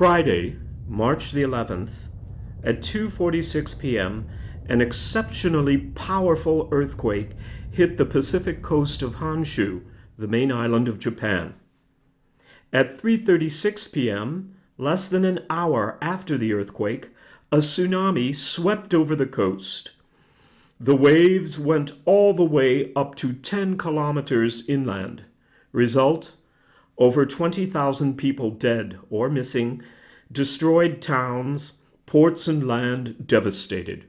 Friday, March the 11th, at 2:46 p.m., an exceptionally powerful earthquake hit the Pacific coast of Honshu, the main island of Japan. At 3:36 p.m., less than an hour after the earthquake, a tsunami swept over the coast. The waves went all the way up to 10 kilometers inland. Result: over 20,000 people dead or missing, destroyed towns, ports and land devastated.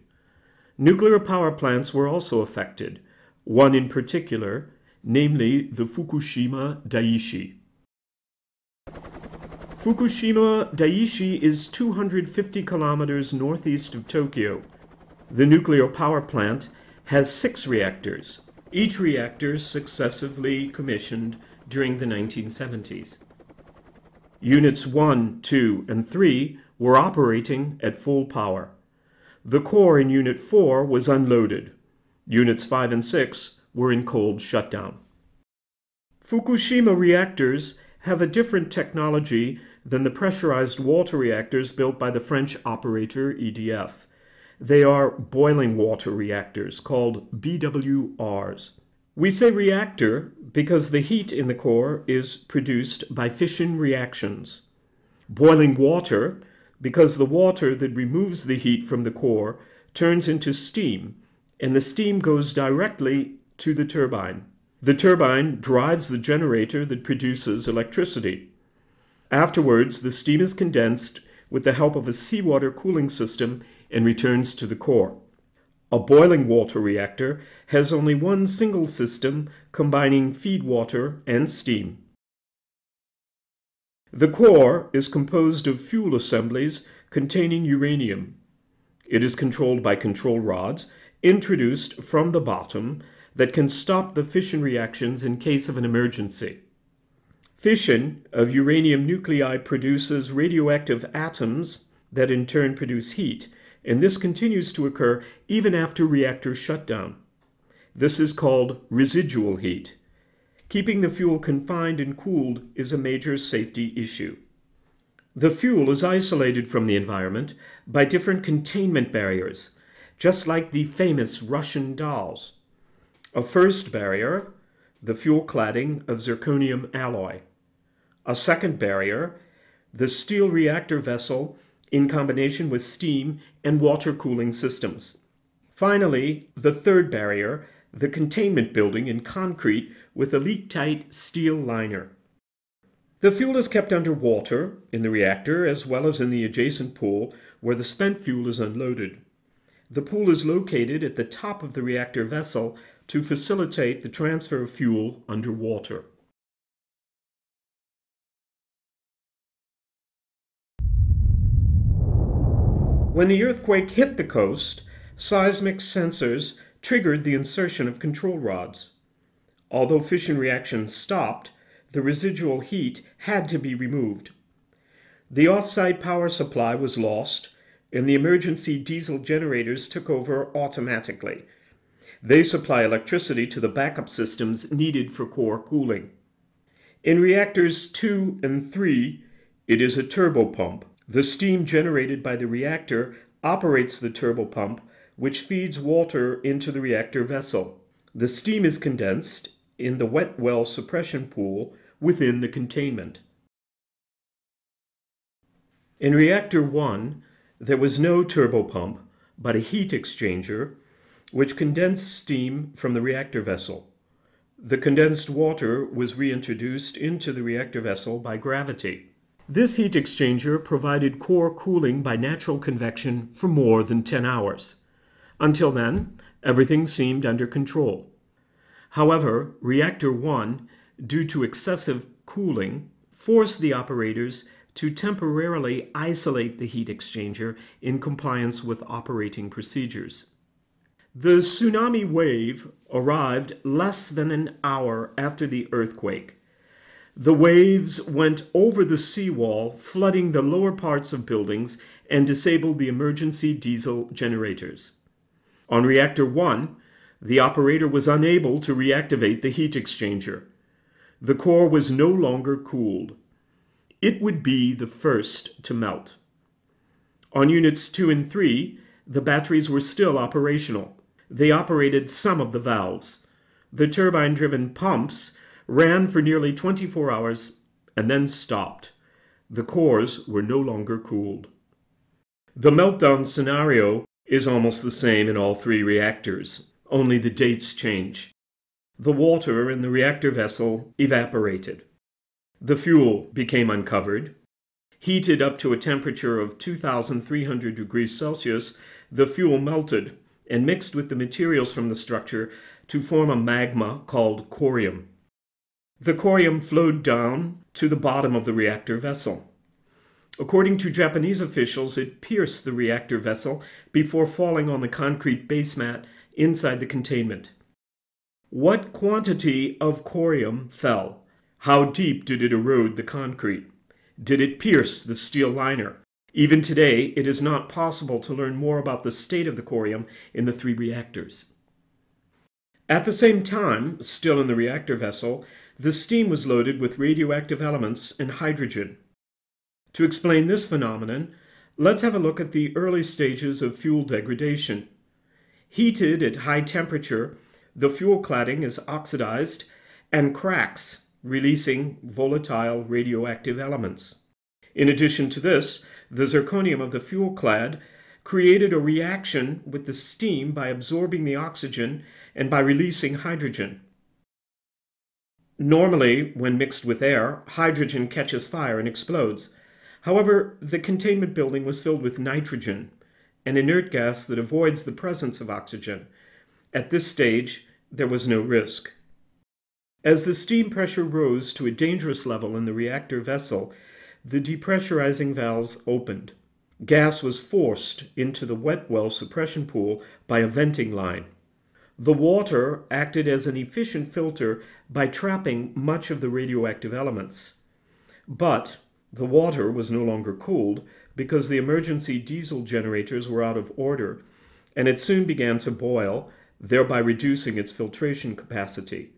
Nuclear power plants were also affected, one in particular, namely the Fukushima Daiichi. Fukushima Daiichi is 250 kilometers northeast of Tokyo. The nuclear power plant has 6 reactors, each reactor successively commissioned during the 1970s. Units 1, 2, and 3 were operating at full power. The core in Unit 4 was unloaded. Units 5 and 6 were in cold shutdown. Fukushima reactors have a different technology than the pressurized water reactors built by the French operator EDF. They are boiling water reactors called BWRs. We say reactor because the heat in the core is produced by fission reactions. Boiling water because the water that removes the heat from the core turns into steam, and the steam goes directly to the turbine. The turbine drives the generator that produces electricity. Afterwards, the steam is condensed with the help of a seawater cooling system and returns to the core. A boiling water reactor has only one single system combining feed water and steam. The core is composed of fuel assemblies containing uranium. It is controlled by control rods introduced from the bottom that can stop the fission reactions in case of an emergency. Fission of uranium nuclei produces radioactive atoms that in turn produce heat, and this continues to occur even after reactor shutdown. This is called residual heat. Keeping the fuel confined and cooled is a major safety issue. The fuel is isolated from the environment by different containment barriers, just like the famous Russian dolls. A first barrier, the fuel cladding of zirconium alloy. A second barrier, the steel reactor vessel in combination with steam and water cooling systems. Finally, the third barrier, the containment building in concrete with a leak-tight steel liner. The fuel is kept under water in the reactor as well as in the adjacent pool where the spent fuel is unloaded. The pool is located at the top of the reactor vessel to facilitate the transfer of fuel underwater. When the earthquake hit the coast, seismic sensors triggered the insertion of control rods. Although fission reactions stopped, the residual heat had to be removed. The off-site power supply was lost, and the emergency diesel generators took over automatically. They supply electricity to the backup systems needed for core cooling. In reactors 2 and 3, it is a turbopump. The steam generated by the reactor operates the turbopump, which feeds water into the reactor vessel. The steam is condensed in the wet well suppression pool within the containment. In reactor 1, there was no turbopump, but a heat exchanger, which condensed steam from the reactor vessel. The condensed water was reintroduced into the reactor vessel by gravity. This heat exchanger provided core cooling by natural convection for more than 10 hours. Until then, everything seemed under control. However, Reactor 1, due to excessive cooling, forced the operators to temporarily isolate the heat exchanger in compliance with operating procedures. The tsunami wave arrived less than an hour after the earthquake. The waves went over the seawall, flooding the lower parts of buildings and disabled the emergency diesel generators. On Reactor 1, the operator was unable to reactivate the heat exchanger. The core was no longer cooled. It would be the first to melt. On units 2 and 3, the batteries were still operational. They operated some of the valves. The turbine-driven pumps ran for nearly 24 hours and then stopped. The cores were no longer cooled. The meltdown scenario is almost the same in all three reactors, only the dates change. The water in the reactor vessel evaporated. The fuel became uncovered. Heated up to a temperature of 2,300 degrees Celsius, the fuel melted and mixed with the materials from the structure to form a magma called corium. The corium flowed down to the bottom of the reactor vessel. According to Japanese officials, it pierced the reactor vessel before falling on the concrete basemat inside the containment. What quantity of corium fell? How deep did it erode the concrete? Did it pierce the steel liner? Even today, it is not possible to learn more about the state of the corium in the three reactors. At the same time, still in the reactor vessel, the steam was loaded with radioactive elements and hydrogen. To explain this phenomenon, let's have a look at the early stages of fuel degradation. Heated at high temperature, the fuel cladding is oxidized and cracks, releasing volatile radioactive elements. In addition to this, the zirconium of the fuel clad created a reaction with the steam by absorbing the oxygen and by releasing hydrogen. Normally, when mixed with air, hydrogen catches fire and explodes. However, the containment building was filled with nitrogen, an inert gas that avoids the presence of oxygen. At this stage, there was no risk. As the steam pressure rose to a dangerous level in the reactor vessel, the depressurizing valves opened. Gas was forced into the wet well suppression pool by a venting line. The water acted as an efficient filter by trapping much of the radioactive elements. But the water was no longer cooled because the emergency diesel generators were out of order, and it soon began to boil, thereby reducing its filtration capacity.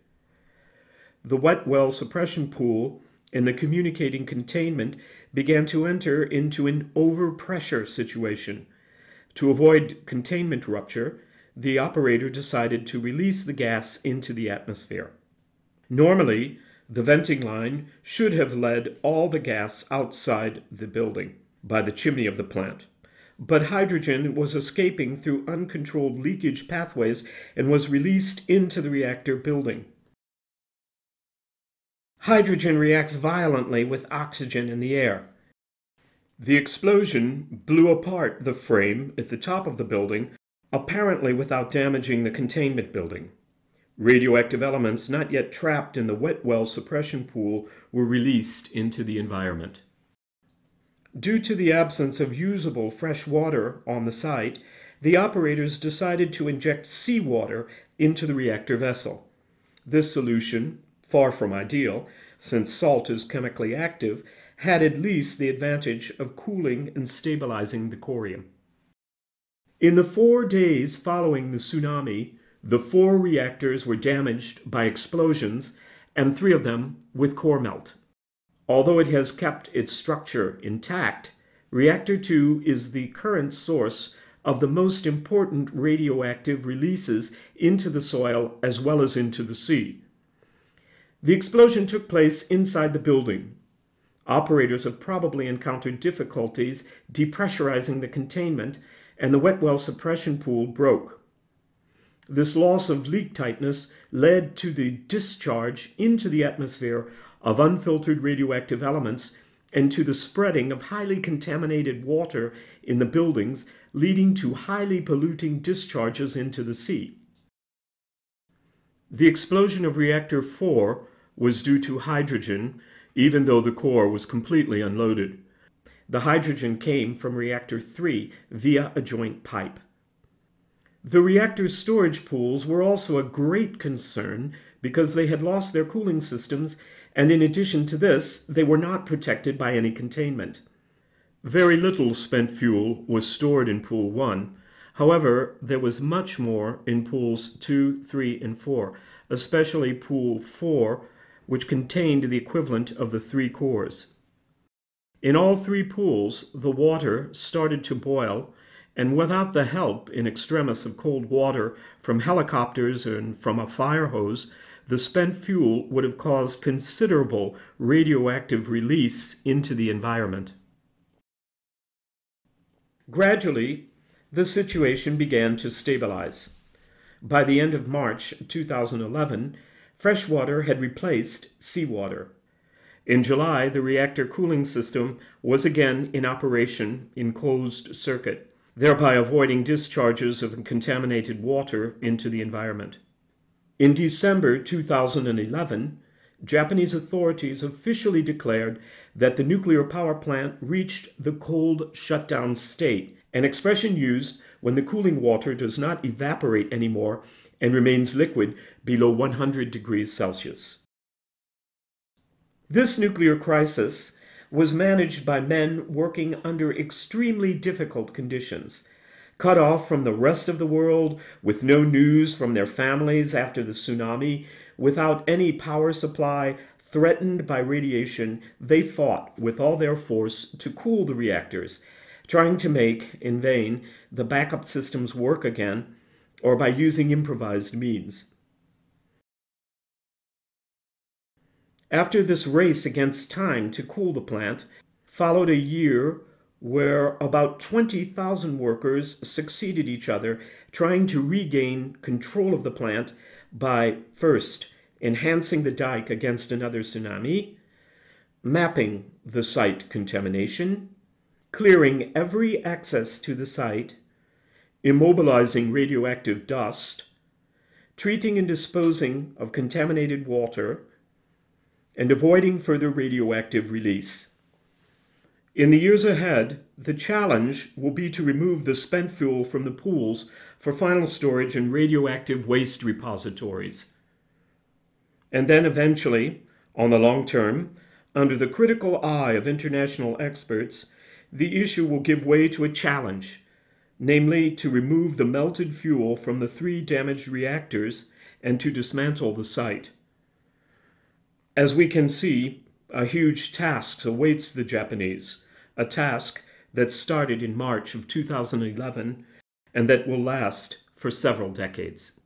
The wet well suppression pool and the communicating containment began to enter into an overpressure situation. To avoid containment rupture, the operator decided to release the gas into the atmosphere. Normally, the venting line should have led all the gas outside the building by the chimney of the plant. But hydrogen was escaping through uncontrolled leakage pathways and was released into the reactor building. Hydrogen reacts violently with oxygen in the air. The explosion blew apart the frame at the top of the building, apparently without damaging the containment building. Radioactive elements not yet trapped in the wet well suppression pool were released into the environment. Due to the absence of usable fresh water on the site, the operators decided to inject seawater into the reactor vessel. This solution, far from ideal, since salt is chemically active, had at least the advantage of cooling and stabilizing the corium. In the 4 days following the tsunami, the 4 reactors were damaged by explosions, and 3 of them with core melt. Although it has kept its structure intact, Reactor 2 is the current source of the most important radioactive releases into the soil as well as into the sea. The explosion took place inside the building. Operators have probably encountered difficulties depressurizing the containment, and the wet well suppression pool broke. This loss of leak tightness led to the discharge into the atmosphere of unfiltered radioactive elements and to the spreading of highly contaminated water in the buildings, leading to highly polluting discharges into the sea. The explosion of Reactor 4 was due to hydrogen, even though the core was completely unloaded. The hydrogen came from Reactor 3 via a joint pipe. The reactor's storage pools were also a great concern because they had lost their cooling systems, and in addition to this, they were not protected by any containment. Very little spent fuel was stored in Pool 1. However, there was much more in Pools 2, 3, and 4, especially Pool 4, which contained the equivalent of the 3 cores. In all three pools, the water started to boil, and without the help in extremis of cold water from helicopters and from a fire hose, the spent fuel would have caused considerable radioactive release into the environment. Gradually, the situation began to stabilize. By the end of March 2011, fresh water had replaced seawater. In July, the reactor cooling system was again in operation in closed circuit, thereby avoiding discharges of contaminated water into the environment. In December 2011, Japanese authorities officially declared that the nuclear power plant reached the cold shutdown state, an expression used when the cooling water does not evaporate anymore and remains liquid below 100 degrees Celsius. This nuclear crisis was managed by men working under extremely difficult conditions, cut off from the rest of the world, with no news from their families after the tsunami, without any power supply, threatened by radiation. They fought with all their force to cool the reactors, trying to make, in vain, the backup systems work again, or by using improvised means. After this race against time to cool the plant, followed a year where about 20,000 workers succeeded each other, trying to regain control of the plant by, first, enhancing the dike against another tsunami, mapping the site contamination, clearing every access to the site, immobilizing radioactive dust, treating and disposing of contaminated water, and avoiding further radioactive release. In the years ahead, the challenge will be to remove the spent fuel from the pools for final storage in radioactive waste repositories. And then eventually, on the long term, under the critical eye of international experts, the issue will give way to a challenge, namely to remove the melted fuel from the 3 damaged reactors and to dismantle the site. As we can see, a huge task awaits the Japanese, a task that started in March of 2011 and that will last for several decades.